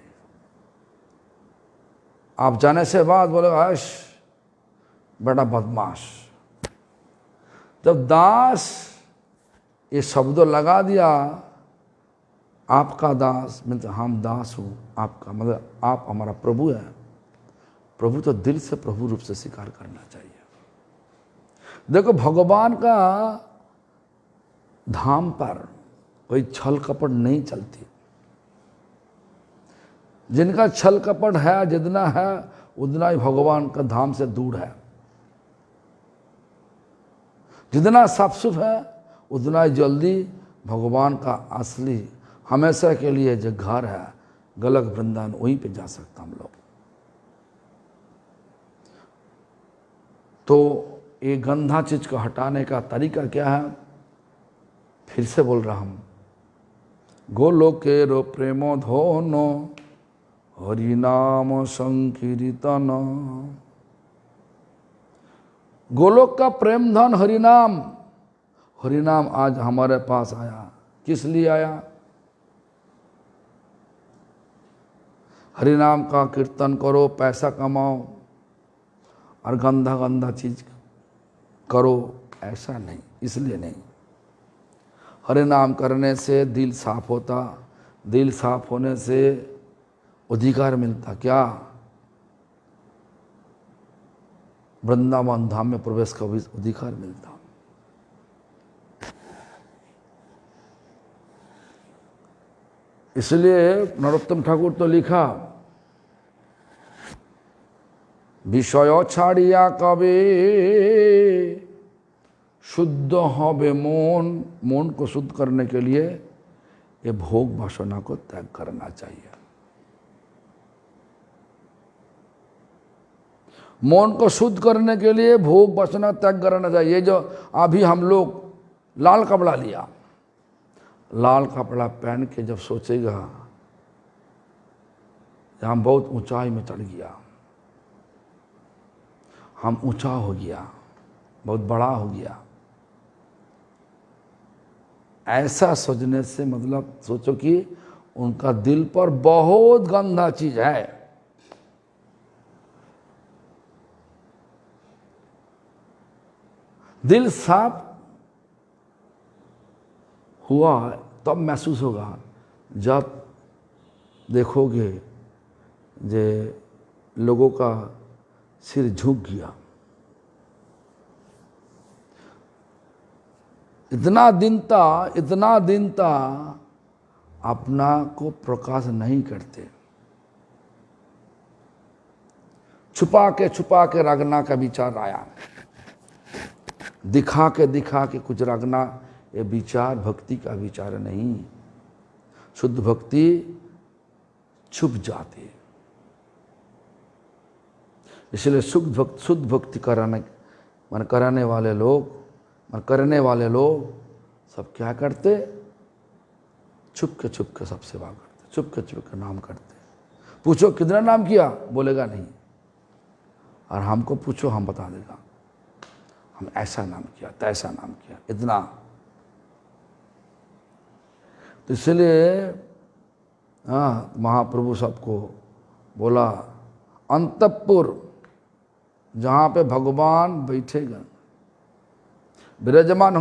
आप जाने से बाद बोले आश बड़ा बदमाश। जब दास ये शब्द लगा दिया, आपका दास मतलब हम दास हूं आपका, मतलब आप हमारा प्रभु है। प्रभु तो दिल से प्रभु रूप से स्वीकार करना चाहिए। देखो भगवान का धाम पर कोई छल कपट नहीं चलती। जिनका छल कपट है जितना है उतना ही भगवान का धाम से दूर है। जितना साफ सुफ है उतना ही जल्दी भगवान का असली हमेशा के लिए जो घर है गलक वृंदावन वहीं पे जा सकता हम लोग। तो ये गंदा चीज को हटाने का तरीका क्या है, फिर से बोल रहा हूं। गोलोकेरो प्रेमो धोनो हरि नाम संकीर्तन। गोलोक का प्रेम धन हरिनाम। हरिनाम आज हमारे पास आया, किस लिए आया? हरिनाम का कीर्तन करो, पैसा कमाओ और गंदा गंदा चीज करो, ऐसा नहीं, इसलिए नहीं। हरि नाम करने से दिल साफ होता, दिल साफ होने से अधिकार मिलता। क्या? वृंदावन धाम में प्रवेश का भी अधिकार मिलता। इसलिए नरोत्तम ठाकुर तो लिखा, विषय छाड़िया कबे शुद्ध हबे मन। मन को शुद्ध करने के लिए ये भोग वासना को त्याग करना चाहिए। मन को शुद्ध करने के लिए भोग वासना त्याग करना चाहिए। ये जो अभी हम लोग लाल कपड़ा लिया, लाल कपड़ा पहन के जब सोचेगा हम बहुत ऊंचाई में चढ़ गया, हम ऊंचा हो गया, बहुत बड़ा हो गया, ऐसा सोचने से मतलब सोचो कि उनका दिल पर बहुत गंदा चीज है। दिल साफ हुआ तब महसूस होगा जब देखोगे जे लोगों का सिर झुक गया। इतना दिन ता अपना को प्रकाश नहीं करते, छुपा के रखना का विचार आया। दिखा के कुछ रखना, ये विचार भक्ति का विचार नहीं। शुद्ध भक्ति छुप जाती है। इसलिए शुद्ध भक्ति करने वाले लोग सब क्या करते? छुप के सब सेवा करते, छुप के नाम करते। पूछो कितना नाम किया, बोलेगा नहीं। और हमको पूछो, हम बता देगा, हम ऐसा नाम किया, तैसा नाम किया, इतना। तो इसलिए महाप्रभु सबको बोला, अंतपुर जहाँ पे भगवान बैठेगा, विराजमान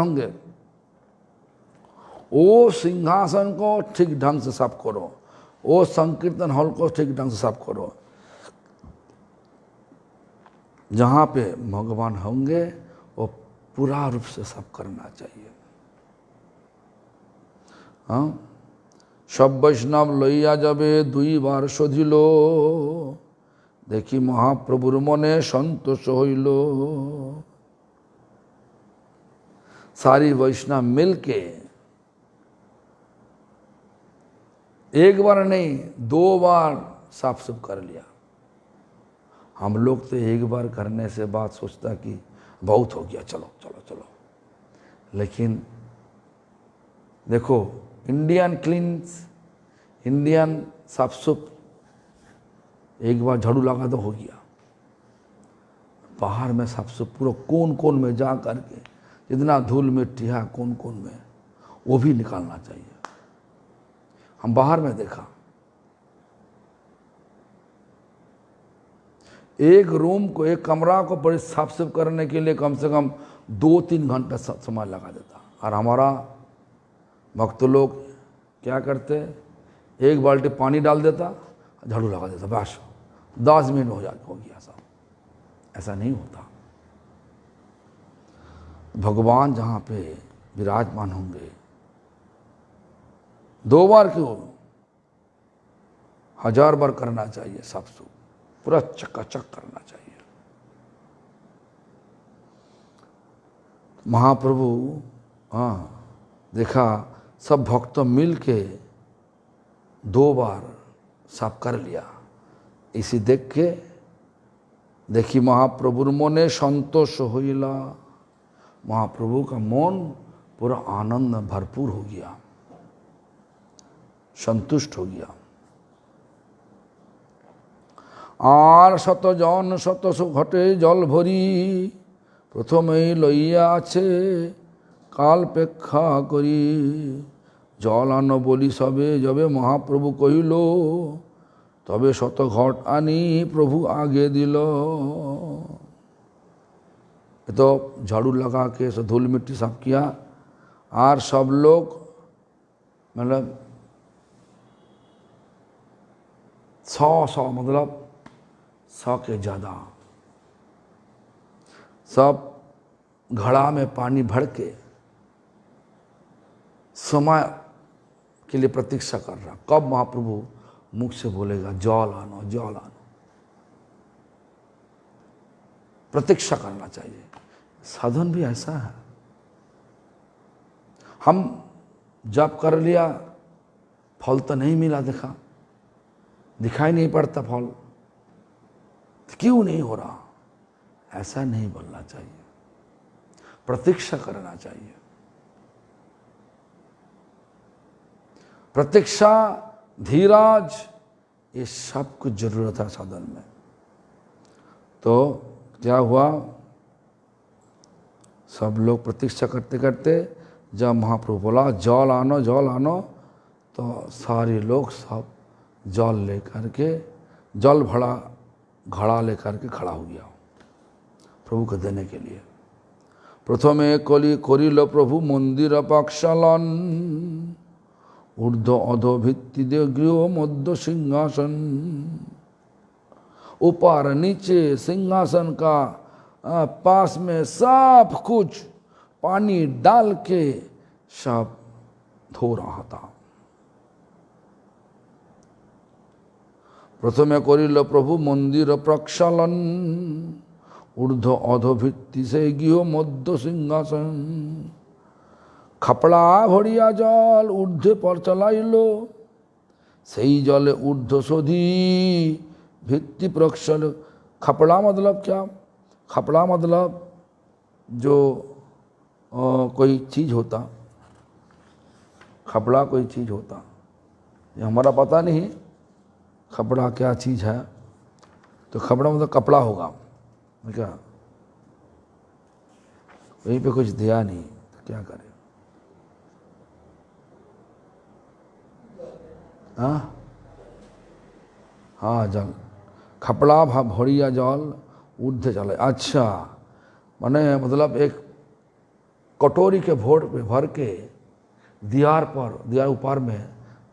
होंगे, वो सिंहासन को ठीक ढंग से साफ करो, वो संकीर्तन हॉल को ठीक ढंग से साफ करो। जहाँ पे भगवान होंगे वो पूरा रूप से साफ करना चाहिए। हाँ, सब वैष्णव लइया जाबे 2 বার শোধিল, देखी महाप्रभुर मने संतोष हईल। सारी वैष्णव मिलके एक बार नहीं 2 बार साफ सुफ कर लिया। हम लोग तो एक बार करने से बात सोचता कि बहुत हो गया, चलो चलो चलो। लेकिन देखो, इंडियन साफ सुफ एक बार झाड़ू लगा तो हो गया। बाहर में साफ सुफ पूरा कोन में जा करके जितना धूल मिट्टी है कोन में, वो भी निकालना चाहिए। हम बाहर में देखा, एक रूम को, एक कमरा को बड़े साफ सुफ करने के लिए कम से कम 2-3 घंटा समय लगा देता। और हमारा भक्त लोग क्या करते, 1 बाल्टी पानी डाल देता, झाड़ू लगा देता, बस 10 मिनट हो गया सब। ऐसा नहीं होता। भगवान जहाँ पे विराजमान होंगे, 2 बार क्यों, 1000 बार करना चाहिए साफ सुफ, पूरा चकाचक करना चाहिए। महाप्रभु देखा सब भक्त मिल के 2 बार साफ कर लिया। इसी देख के देखी महाप्रभुर मने संतोष होइला, महाप्रभु का मन पूरा आनंद भरपूर हो गया, संतुष्ट हो गया। আর শতজন শত ঘটে জল ভরি, প্রথমেই লইয়া আছে কাল পেক্ষা করি। জল আনো বলি সবে যবে মহাপ্রভু কহিল, তবে শত ঘট আনি প্রভু आगे दिल। तो झाड़ू लगा के सब धूल मिट्टी साफ किया, और सब लोग मतलब 100 मतलब 100 के ज़्यादा सब घड़ा में पानी भर के समय के लिए प्रतीक्षा कर रहा, कब महाप्रभु मुख से बोलेगा जल आनो जल आनो। प्रतीक्षा करना चाहिए। साधन भी ऐसा है, हम जप कर लिया, फल तो नहीं मिला, दिखाई नहीं पड़ता फल, क्यों नहीं हो रहा, ऐसा नहीं बोलना चाहिए। प्रतीक्षा करना चाहिए। प्रतीक्षा, धीरज, ये सब कुछ जरूरत है साधन में। तो क्या हुआ, सब लोग प्रतीक्षा करते करते जब महाप्रभु बोला जल आनो, तो सारे लोग सब जल लेकर के, जल भरा घड़ा लेकर के खड़ा हो गया प्रभु को देने के लिए। प्रथमे करिल प्रभु मंदिर पाकशालन, ऊर्ध्व अधो भित्ति दे गृह मध्य सिंहासन। ऊपर नीचे सिंहासन का पास में सब कुछ पानी डाल के सब धो रहा था। प्रथमे करिल प्रभु मंदिर प्रक्षालन, ঊর্ধ্ব অধভিত্তি সে গৃহ মধ্য সিংহাসন। খাপড়া ভরিয়া জল ঊর্ধ্বে পর চলাইল, সেই जले ऊर्ध्व सोधी भित्ति प्रक्षल। खपड़ा मतलब क्या? खपड़ा मतलब जो कोई चीज़ होता, खपड़ा कोई चीज़ होता, ये हमारा पता नहीं खपड़ा क्या चीज़ है। तो खपड़ा मतलब कपड़ा होगा क्या? वहीं पे कुछ दिया नहीं तो क्या करें? हाँ जल, खपड़ा भरिया जल ऊर्ध्व चले। अच्छा, माने मतलब एक कटोरी के भोर पे भर के दियार ऊपर में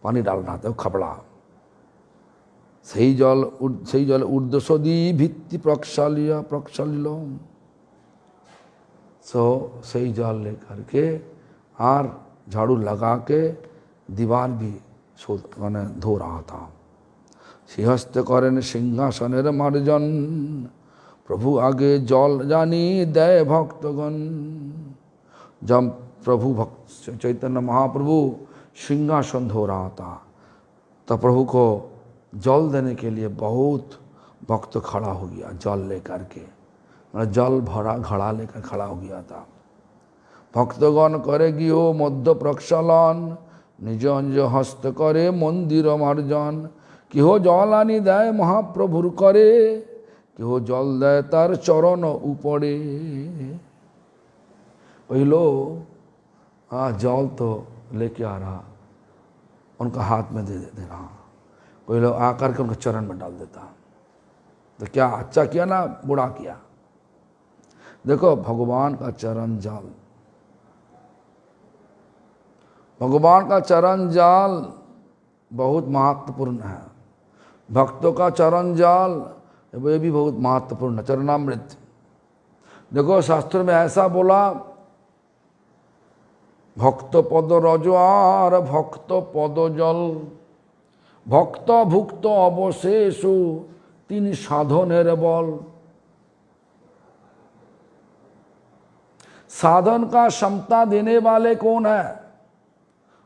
पानी डालना था, खपड़ा। सही जल ऊर्ध्व सोदी भित्ति प्रक्षालिल। सही जल लेकर के और झाड़ू लगा के दीवार भी मैंने धो रहा था। सिंहस्थ करें सिंहासनेर मार्जन, प्रभु आगे जल जानी दय भक्तगण। जब प्रभु चैतन्य महाप्रभु सिंहासन धो रहा था तब प्रभु को जल देने के लिए बहुत भक्त खड़ा हो गया, जल लेकर के, मतलब जल भरा घड़ा लेकर खड़ा हो गया था। भक्तगण करेगी ओ मध्य प्रक्षालन, निज निज हस्त करे मंदिर मार्जन। কেহ জল আনি দেয় মহাপ্রভুর করে, কেহ জল দেয় তার চরণ উপরে। वही लो जल तो लेके आ रहा, उनका हाथ में दे रहा, कोई लोग आकर के उनके चरण में डाल देता। तो क्या अच्छा किया ना बुरा किया? देखो भगवान का चरण जल, भगवान का चरण जल बहुत महत्वपूर्ण है। भक्तों का चरण जल वे भी बहुत महत्वपूर्ण है, चरणामृत। देखो शास्त्र में ऐसा बोला, भक्त पद रज और भक्त पद जल, भक्त भुक्त अवशेष तीन साधनेर बल। साधन का क्षमता देने वाले कौन है?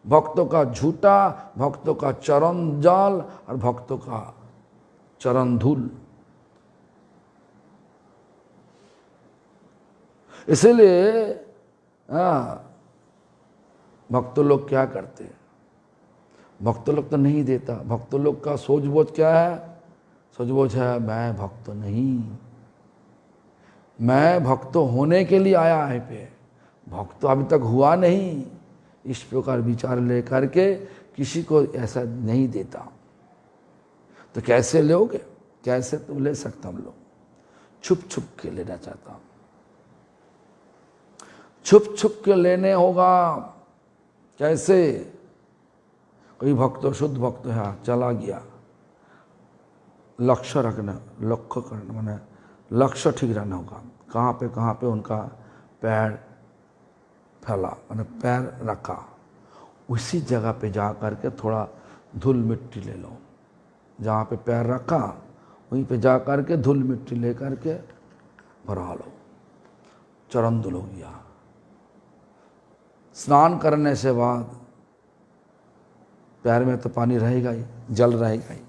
भक्तों का झूठा, भक्तों का चरण जल और भक्तों का चरण धूल। इसलिए भक्त लोग क्या करते? भक्त लोग तो नहीं देता। भक्त लोग का सोचबोझ क्या है? सोचबोझ है मैं भक्त नहीं, मैं भक्त होने के लिए आया है पे, भक्त अभी तक हुआ नहीं। इस प्रकार विचार लेकर के किसी को ऐसा नहीं देता। तो कैसे लोगे? कैसे तो ले सकता हम लोग? छुप छुप के लेना चाहता हूं, छुप छुप के लेने होगा। कैसे? कोई भक्त शुद्ध भक्त है चला गया, लक्ष्य रखना, लक्ष्य करना, माने लक्ष्य ठीक रहना होगा। कहाँ पे उनका पैर फैला, मैंने पैर रखा, उसी जगह पे जा कर के थोड़ा धूल मिट्टी ले लो। जहाँ पे पैर रखा वहीं पे जा कर के धूल मिट्टी ले कर के भरा लो, चरण धुल हो गया। स्नान करने से बाद पैर में तो पानी रहेगा ही, जल रहेगा ही।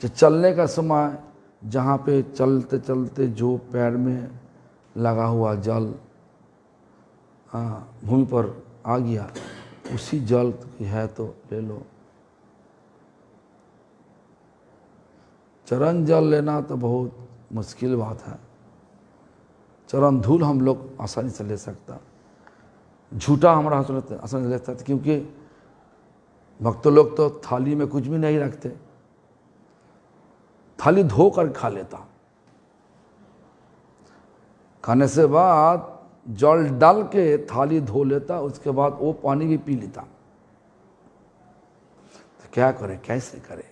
तो चलने का समय जहाँ पे चलते चलते जो पैर में लगा हुआ जल भूमि पर आ गया, उसी जल की है तो ले लो। चरण जल लेना तो बहुत मुश्किल बात है। चरण धूल हम लोग आसानी से ले सकता, झूठा हमारा आसानी से ले सकते, क्योंकि भक्त लोग तो थाली में कुछ भी नहीं रखते, थाली धो कर खा लेता। खाने से बाद जल डाल के थाली धो लेता, उसके बाद वो पानी भी पी लेता। तो क्या करे, कैसे करे?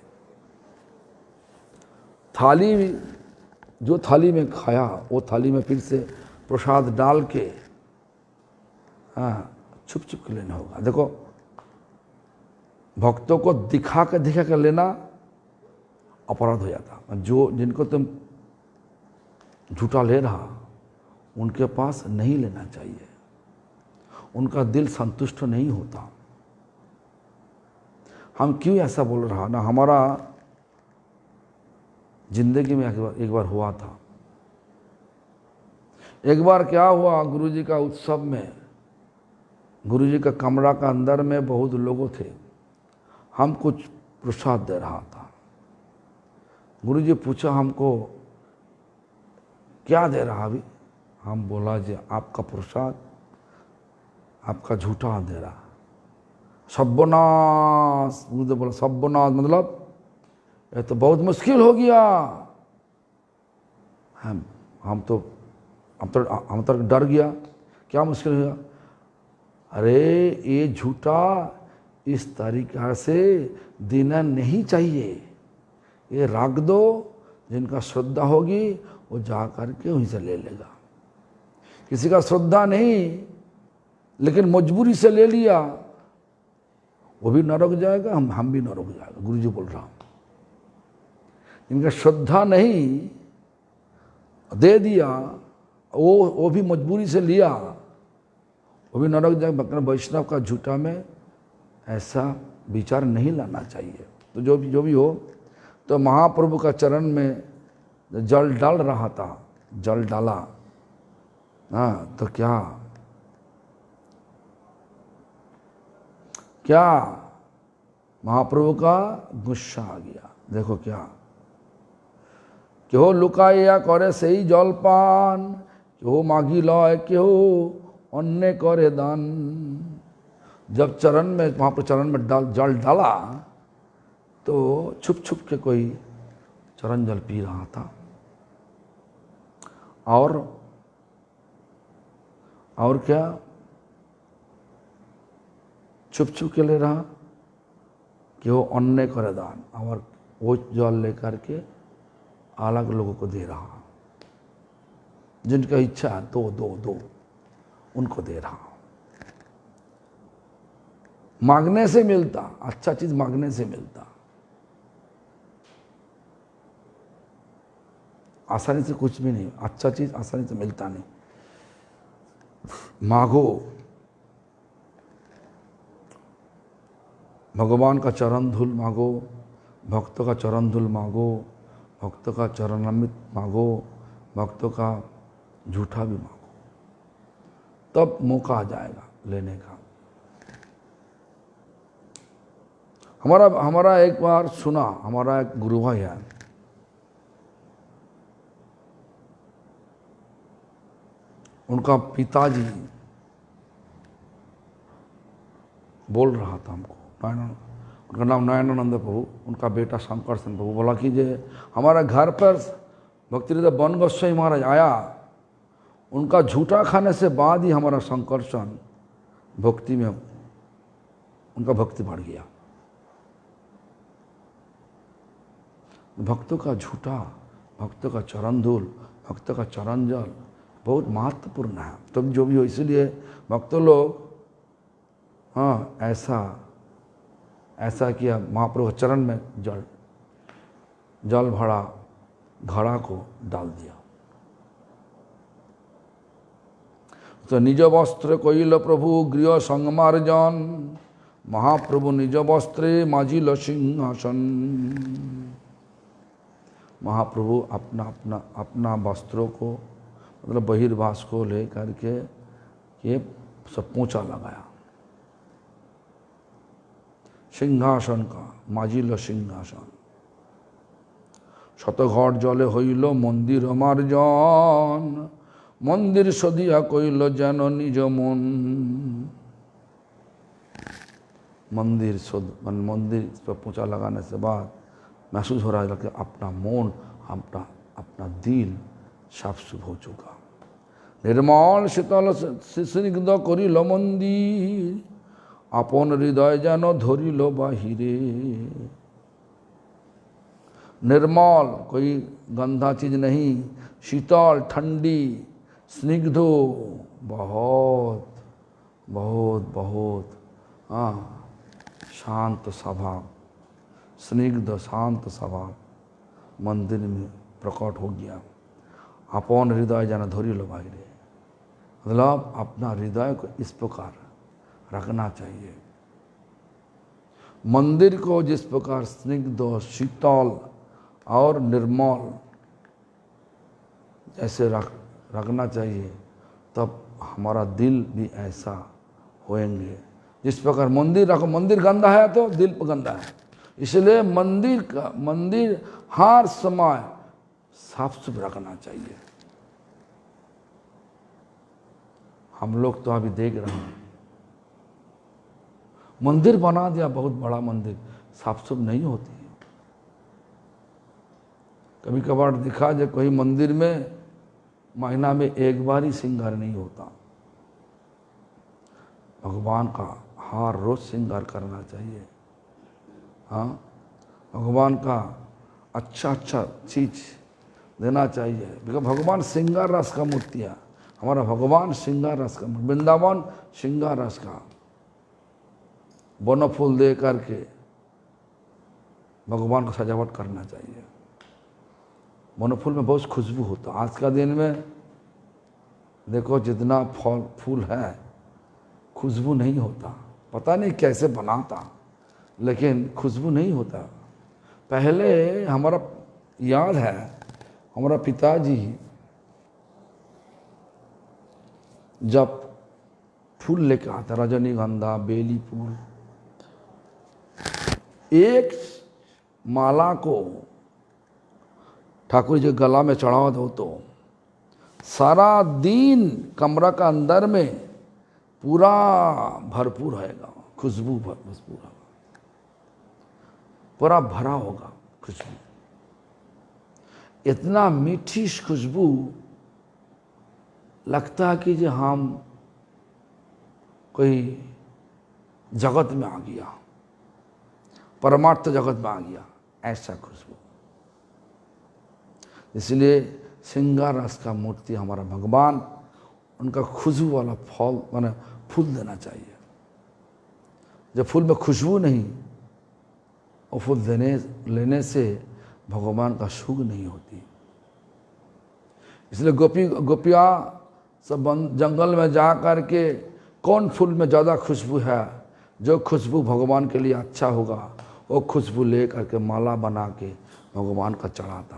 थाली जो थाली में खाया वो थाली में फिर से प्रसाद डाल के छुप छुप के लेना होगा। देखो भक्तों को दिखा कर लेना अपराध हो जाता। जो जिनको तुम झूठा ले रहा, उनके पास नहीं लेना चाहिए, उनका दिल संतुष्ट नहीं होता। हम क्यों ऐसा बोल रहा ना, हमारा जिंदगी में एक बार हुआ था। एक बार क्या हुआ, गुरुजी का उत्सव में, गुरुजी का कमरा का अंदर में बहुत लोगों थे, हम कुछ प्रसाद दे रहा था। गुरुजी पूछा हमको क्या दे रहा अभी, हम बोला जी आपका प्रसाद, आपका झूठा दे रहा। सब्बनास, मुझे बोला सब्बनास मतलब ये तो बहुत मुश्किल हो गया। हम तो डर गया, क्या मुश्किल हो गया? अरे ये झूठा इस तरीक़ा से देना नहीं चाहिए, ये रख दो, जिनका श्रद्धा होगी वो जा करके वहीं से ले लेगा। किसी का श्रद्धा नहीं, लेकिन मजबूरी से ले लिया, वो भी नरक जाएगा, हम भी नरक जाएगा। गुरुजी बोल रहा हूँ, इनका श्रद्धा नहीं, दे दिया, वो भी मजबूरी से लिया, वो भी नरक जाएगा। वैष्णव का झूठा में ऐसा विचार नहीं लाना चाहिए। तो जो भी हो, तो महाप्रभु का चरण में जल डाल रहा था, जल डाला, हाँ, तो क्या महाप्रभु का गुस्सा आ गया। देखो क्या, केहो लुकाइया करे सही जलपान, केहो मागी लय, केहो अन्य करे दान। जब चरण में, महाप्रभु चरण में जल डाला तो छुप छुप के कोई चरण जल पी रहा था, और क्या छुप छुप के ले रहा कि वो अन्य करे दान, और वो जल लेकर के अलग लोगों को दे रहा, जिनका इच्छा है दो उनको दे रहा। मांगने से मिलता, अच्छा चीज मांगने से मिलता, आसानी से कुछ भी नहीं, अच्छा चीज आसानी से मिलता नहीं। मांगो, भगवान का चरण धूल मांगो, भक्तों का चरण धूल मांगो, भक्तों का चरणामृत मांगो, भक्तों का झूठा भी मांगो, तब मौका आ जाएगा लेने का। हमारा एक बार सुना, हमारा एक गुरु भाई है, उनका पिताजी बोल रहा था हमको, उनका नाम नयनानंद प्रभु, उनका बेटा शंकर सेन प्रभु, बोला कि जे हमारे घर पर भक्तिवेदांत बन गोस्वामी महाराज आया, उनका झूठा खाने से बाद ही हमारा शंकरसन भक्ति में, उनका भक्ति बढ़ गया। भक्तों का झूठा, भक्तों का चरण धूल, भक्तों का चरण जल बहुत महत्वपूर्ण है। तो जो भी हो, इसलिए भक्तों लोग, हाँ, ऐसा किया, महाप्रभु चरण में जल भरा, घड़ा को डाल दिया। तो निज वस्त्र कइल प्रभु गृह संगमार्जन, महाप्रभु निज वस्त्रे माजिल सिंहासन। महाप्रभु अपना वस्त्रों को, मतलब बहिर्वास को ले करके ये सब पोंछा लगाया, सिंहासन का, माजिल सिंहासन। शतघट जले हইল मंदिर मार्जन, मंदिर सदिया कइल जेन निज मन। मंदिर पर पोंछा लगाने से बाद महसूस हो रहा है कि अपना मन, अपना दिल साफ सुफ हो चुका। निर्मल शीतल स्निग्ध करिल मंदिर, अपन हृदय जेन धरिल बाहिरे। निर्मल, कोई गंदा चीज नहीं, शीतल ठंडी, स्निग्ध, बहुत बहुत बहुत, हाँ, शांत स्वभाव, स्निग्ध शांत स्वभाव मंदिर में प्रकट हो गया। अपन हृदय जाना धोरी लो भाई रे, मतलब अपना हृदय को इस प्रकार रखना चाहिए। मंदिर को जिस प्रकार स्निग्ध, शीतल और निर्मल ऐसे रखना चाहिए, तब हमारा दिल भी ऐसा होएंगे। जिस प्रकार मंदिर रखो, मंदिर गंदा है तो दिल गंदा है, इसलिए मंदिर हर समय साफ सुथरा रखना चाहिए। हम लोग तो अभी देख रहे हैं, मंदिर बना दिया, बहुत बड़ा मंदिर, साफ सुथरा नहीं होती है। कभी कभार दिखा जो कोई मंदिर में महीना में एक बार ही श्रृंगार नहीं होता। भगवान का हर रोज श्रृंगार करना चाहिए। हाँ, भगवान का अच्छा अच्छा चीज देना चाहिए। बिकॉज भगवान श्रृंगार रस का मूर्ति है। हमारा भगवान श्रृंगार रस का, वृंदावन श्रृंगार रस का, वन फूल दे करके भगवान को सजावट करना चाहिए। वन फूल में बहुत खुशबू होता। आज का दिन में देखो जितना फूल है, खुशबू नहीं होता। पता नहीं कैसे बनाता, लेकिन खुशबू नहीं होता। पहले हमारा याद है, हमारा पिताजी जब फूल लेकर आता, रजनीगंधा, बेली फूल, एक माला को ठाकुर जी गला में चढ़ावा दो तो सारा दिन कमरा का अंदर में पूरा भरपूर रहेगा, खुशबू भरपूर होगा, पूरा भरा होगा खुशबू। इतना मीठी खुशबू लगता है कि जो हम कोई जगत में आ गया, परमार्थ जगत में आ गया, ऐसा खुशबू। इसलिए श्रृंगार रस का मूर्ति हमारा भगवान, उनका खुशबू वाला फल माने फूल देना चाहिए। जब फूल में खुशबू नहीं, वो फूल लेने से भगवान का सुख नहीं होती। इसलिए गोपियाँ सब जंगल में जा कर के कौन फूल में ज़्यादा खुशबू है, जो खुशबू भगवान के लिए अच्छा होगा, वो खुशबू ले करके माला बना के भगवान का चढ़ाता,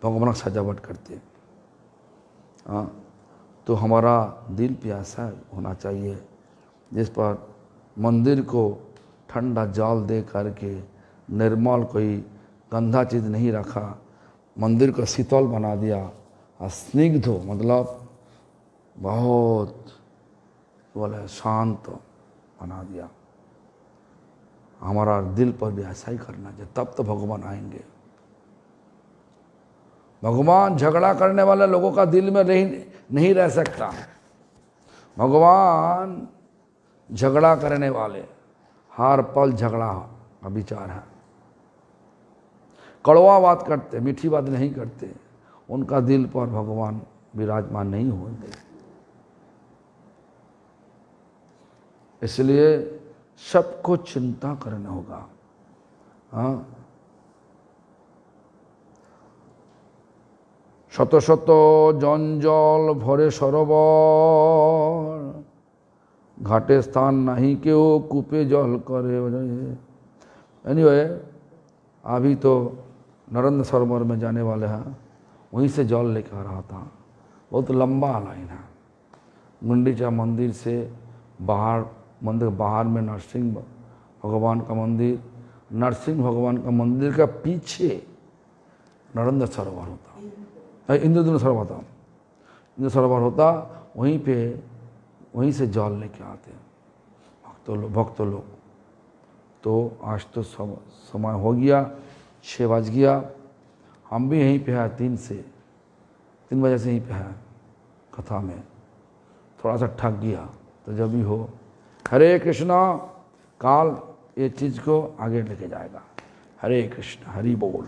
भगवान का सजावट करते। हाँ, तो हमारा दिल प्यासा होना चाहिए, जिस पर मंदिर को ठंडा जल दे करके, निर्मल कोई गंदा चीज़ नहीं रखा, मंदिर को शीतल बना दिया, और स्निग्ध मतलब बहुत बोले शांत बना दिया। हमारा दिल पर भी ऐसा ही करना चाहिए, तब तो भगवान आएंगे। भगवान झगड़ा करने वाले लोगों का दिल में नहीं रह सकता। भगवान झगड़ा करने वाले, हर पल झगड़ा का विचार है, कड़वा बात करते, मीठी बात नहीं करते, उनका दिल पर भगवान विराजमान नहीं होंगे। इसलिए सबको चिंता करना होगा। हाँ, शत शत जंजल भरे सरोवर, घाटे स्थान नहीं केओ कूपे जल करे। एनीवे, अभी तो नरेंद्र सरोवर में जाने वाले हैं, वहीं से जल लेकर आ रहा था। बहुत लंबा लाइन है। गुंडीचा मंदिर से बाहर, मंदिर बाहर में नरसिंह भगवान का मंदिर, नरसिंह भगवान का मंदिर का पीछे नरेंद्र सरोवर होता, इंद्रधनुष सरोवर होता, इंद्र सरोवर होता, वहीं से जल लेके आते भक्त लोग। तो आज तो समय हो गया, 6 बज गया। हम भी यहीं पे है, 3 बजे से यहीं पे है कथा में। थोड़ा सा थक गया, तो जब भी हो, हरे कृष्णा, काल ये चीज़ को आगे लेके जाएगा। हरे कृष्ण, हरि बोल।